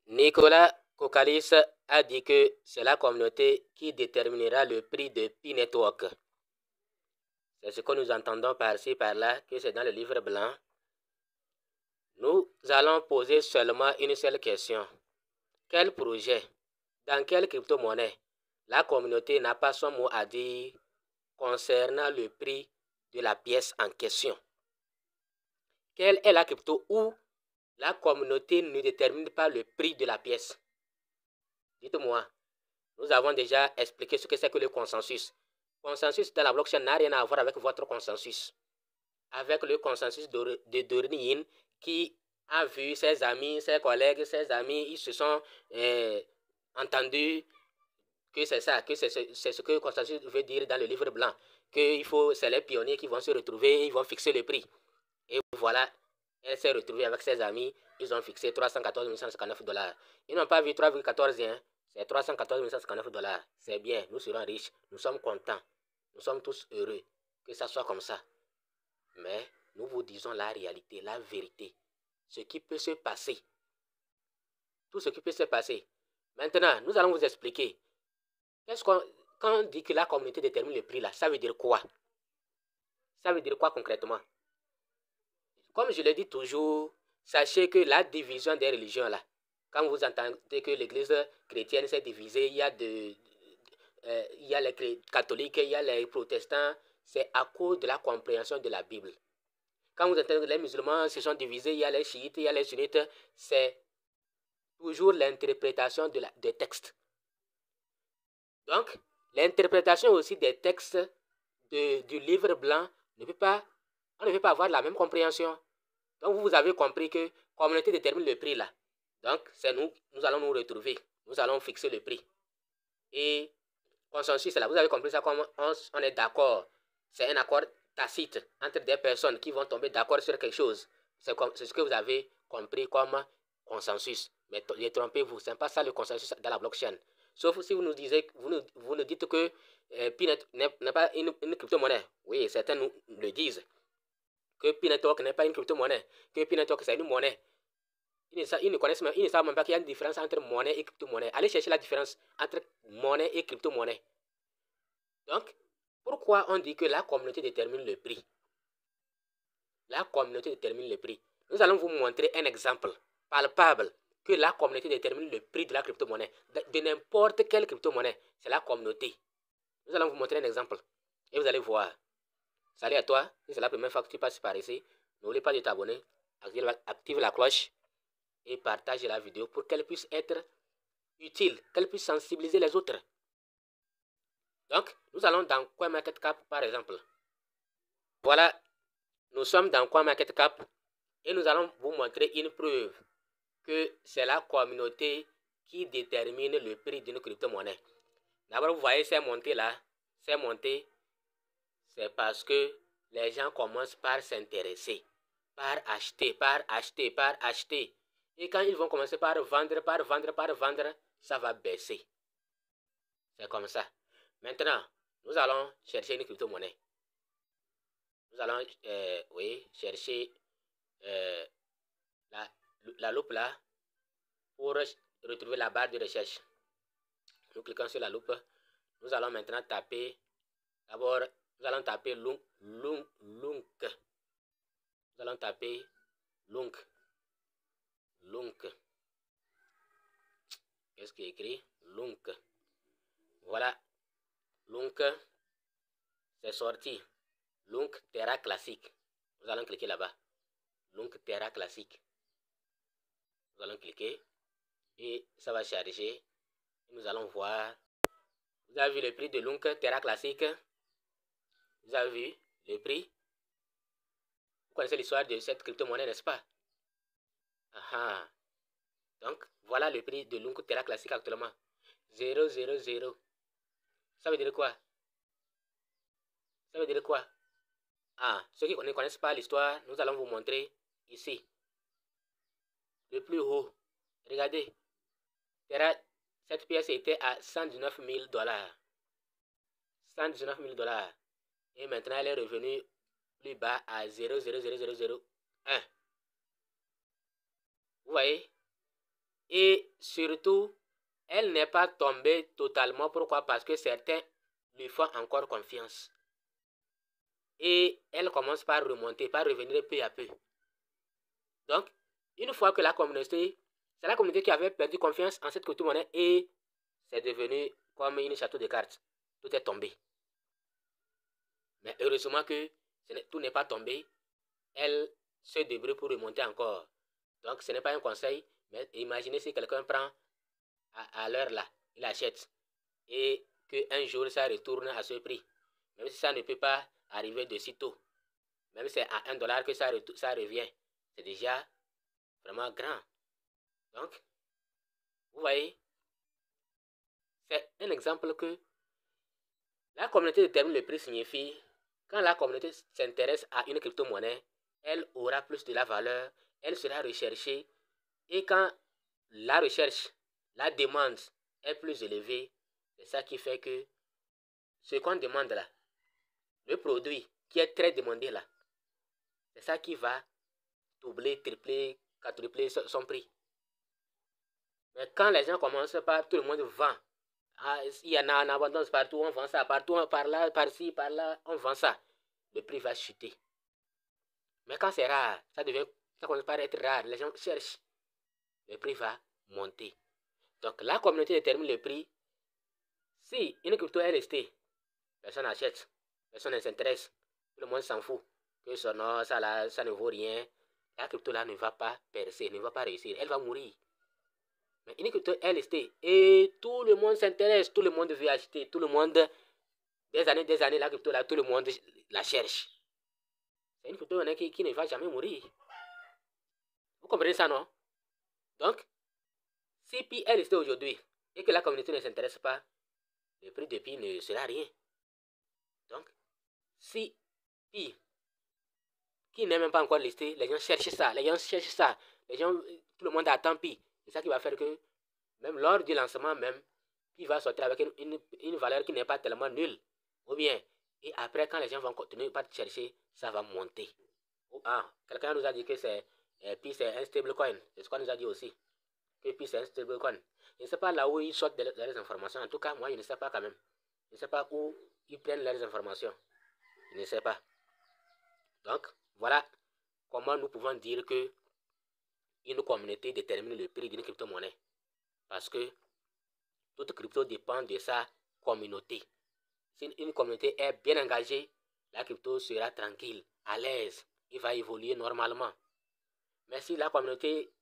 Nicolas Kokalis a dit que c'est la communauté qui déterminera le prix de P-Network. C'est ce que nous entendons par-ci, par-là, que c'est dans le livre blanc. Nous allons poser seulement une seule question. Quel projet, dans quelle crypto-monnaie, la communauté n'a pas son mot à dire concernant le prix de la pièce en question? Quelle est la crypto où la communauté ne détermine pas le prix de la pièce? Dites-moi. Nous avons déjà expliqué ce que c'est que le consensus. Consensus dans la blockchain n'a rien à voir avec votre consensus. Avec le consensus de Doreen qui a vu ses amis, ses collègues, ses amis, ils se sont entendus que c'est ça, que c'est ce que le consensus veut dire dans le livre blanc. Que c'est les pionniers qui vont se retrouver, ils vont fixer le prix. Et voilà, elle s'est retrouvée avec ses amis, ils ont fixé 314 159 $. Ils n'ont pas vu 3,14, hein. C'est 314 159 $. C'est bien, nous serons riches, nous sommes contents, nous sommes tous heureux que ça soit comme ça. Mais nous vous disons la réalité, la vérité, ce qui peut se passer. Tout ce qui peut se passer. Maintenant, nous allons vous expliquer. Quand on dit que la communauté détermine le prix là, ça veut dire quoi? Ça veut dire quoi concrètement? Comme je le dis toujours, sachez que la division des religions là, quand vous entendez que l'église chrétienne s'est divisée, il y a les catholiques, il y a les protestants, c'est à cause de la compréhension de la Bible. Quand vous entendez que les musulmans se sont divisés, il y a les chiites, il y a les sunnites, c'est toujours l'interprétation des textes. Donc, l'interprétation aussi des textes du livre blanc on ne peut pas avoir la même compréhension. Donc, vous avez compris que communauté détermine le prix là. Donc, c'est nous allons nous retrouver. Nous allons fixer le prix. Et consensus là, vous avez compris ça comme on est d'accord. C'est un accord tacite entre des personnes qui vont tomber d'accord sur quelque chose. C'est ce que vous avez compris comme consensus. Mais détrompez-vous, ce n'est pas ça le consensus dans la blockchain. Sauf si vous nous dites que P-Net n'est pas une crypto-monnaie. Oui, certains nous le disent. Que P-Network n'est pas une crypto-monnaie. Que P-Network c'est une monnaie. Ils ne savent même pas qu'il y a une différence entre monnaie et crypto-monnaie. Allez chercher la différence entre monnaie et crypto-monnaie. Donc, pourquoi on dit que la communauté détermine le prix? La communauté détermine le prix. Nous allons vous montrer un exemple palpable que la communauté détermine le prix de la crypto-monnaie. De n'importe quelle crypto-monnaie, c'est la communauté. Nous allons vous montrer un exemple. Et vous allez voir. Salut à toi. Si c'est la première fois que tu passes par ici, n'oublie pas de t'abonner, active la cloche et partage la vidéo pour qu'elle puisse être utile, qu'elle puisse sensibiliser les autres. Donc, nous allons dans CoinMarketCap par exemple. Voilà, nous sommes dans CoinMarketCap et nous allons vous montrer une preuve que c'est la communauté qui détermine le prix d'une crypto-monnaie. D'abord, vous voyez ces montées là, ces montées, c'est parce que les gens commencent par s'intéresser, par acheter, par acheter, par acheter. Et quand ils vont commencer par vendre, ça va baisser. C'est comme ça. Maintenant, nous allons chercher une crypto-monnaie. Nous allons chercher la loupe là pour retrouver la barre de recherche. Nous cliquons sur la loupe. Nous allons maintenant taper. D'abord, nous allons taper Lunk. Nous allons taper Lunk. Qu'est-ce qui est écrit? Lunk. Voilà. Lunk. C'est sorti. Lunk Terra Classique. Nous allons cliquer là-bas. Lunk Terra Classique. Nous allons cliquer. Et ça va charger. Nous allons voir. Vous avez vu le prix de Lunk Terra Classique? Vous avez vu le prix? Vous connaissez l'histoire de cette crypto-monnaie, n'est-ce pas? Donc, voilà le prix de Lunk Terra Classique actuellement. 000. Ça veut dire quoi? Ça veut dire quoi? Ceux qui ne connaissent pas l'histoire, nous allons vous montrer ici. Le plus haut. Regardez. Cette pièce était à 119 000 $. 119 000 $. Et maintenant, elle est revenue plus bas à 0,00001. Vous voyez? Et surtout, elle n'est pas tombée totalement. Pourquoi? Parce que certains lui font encore confiance. Et elle commence par remonter, par revenir peu à peu. Donc, une fois que la communauté, c'est la communauté qui avait perdu confiance en cette crypto-monnaie et c'est devenu comme une château de cartes. Tout est tombé. Mais heureusement que tout n'est pas tombé. Elle se débrouille pour remonter encore. Donc, ce n'est pas un conseil, mais imaginez si quelqu'un prend à l'heure là, il achète et qu'un jour ça retourne à ce prix. Même si ça ne peut pas arriver de sitôt. Même si c'est à $1 que ça revient. C'est déjà vraiment grand. Donc, vous voyez, c'est un exemple que la communauté détermine le prix signifie quand la communauté s'intéresse à une crypto-monnaie, elle aura plus de la valeur, elle sera recherchée et quand la recherche, la demande est plus élevée, c'est ça qui fait que ce qu'on demande là, le produit qui est très demandé là, c'est ça qui va doubler, tripler, quadrupler son prix. Mais quand les gens commencent par tout le monde vend, il y en a en abondance partout, on vend ça, partout, par là, par-ci, par-là, on vend ça. Le prix va chuter. Mais quand c'est rare, ça commence par être rare, les gens cherchent, le prix va monter. Donc la communauté détermine le prix. Si une crypto est restée, personne n'achète, personne ne s'intéresse, tout le monde s'en fout, que ça, non, ça, là, ça ne vaut rien, la crypto là ne va pas percer, ne va pas réussir, elle va mourir. Mais une crypto est restée et tout le monde s'intéresse, tout le monde veut acheter, tout le monde, des années, la crypto là, tout le monde la cherche. C'est une crypto qui ne va jamais mourir. Vous comprenez ça, non? Donc, si Pi est resté aujourd'hui et que la communauté ne s'intéresse pas, le prix de Pi ne sera rien. Donc, si Pi, qui n'est même pas encore listé, les gens cherchent ça, tout le monde attend Pi. C'est ça qui va faire que, même lors du lancement même, Pi va sortir avec une valeur qui n'est pas tellement nulle. Ou bien, et après, quand les gens vont continuer par chercher, ça va monter. Quelqu'un nous a dit que Pi c'est un stablecoin. C'est ce qu'on nous a dit aussi. Que Pi c'est un stablecoin. Je ne sais pas là où ils sortent les informations. En tout cas, moi, je ne sais pas quand même. Je ne sais pas où ils prennent leurs informations. Je ne sais pas. Donc, voilà comment nous pouvons dire que une communauté détermine le prix d'une crypto-monnaie. Parce que toute crypto dépend de sa communauté. Si une communauté est bien engagée, la crypto sera tranquille, à l'aise. Il va évoluer normalement. Mais si la communauté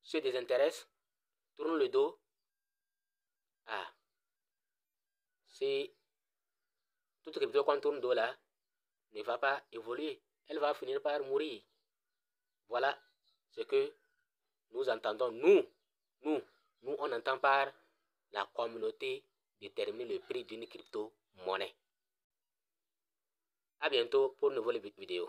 se désintéresse, tourne le dos, si toute crypto qu'on tourne le dos là ne va pas évoluer, elle va finir par mourir. Voilà ce que nous entendons. Nous, on entend par la communauté déterminer le prix d'une crypto-monnaie. À bientôt pour une nouvelle vidéo.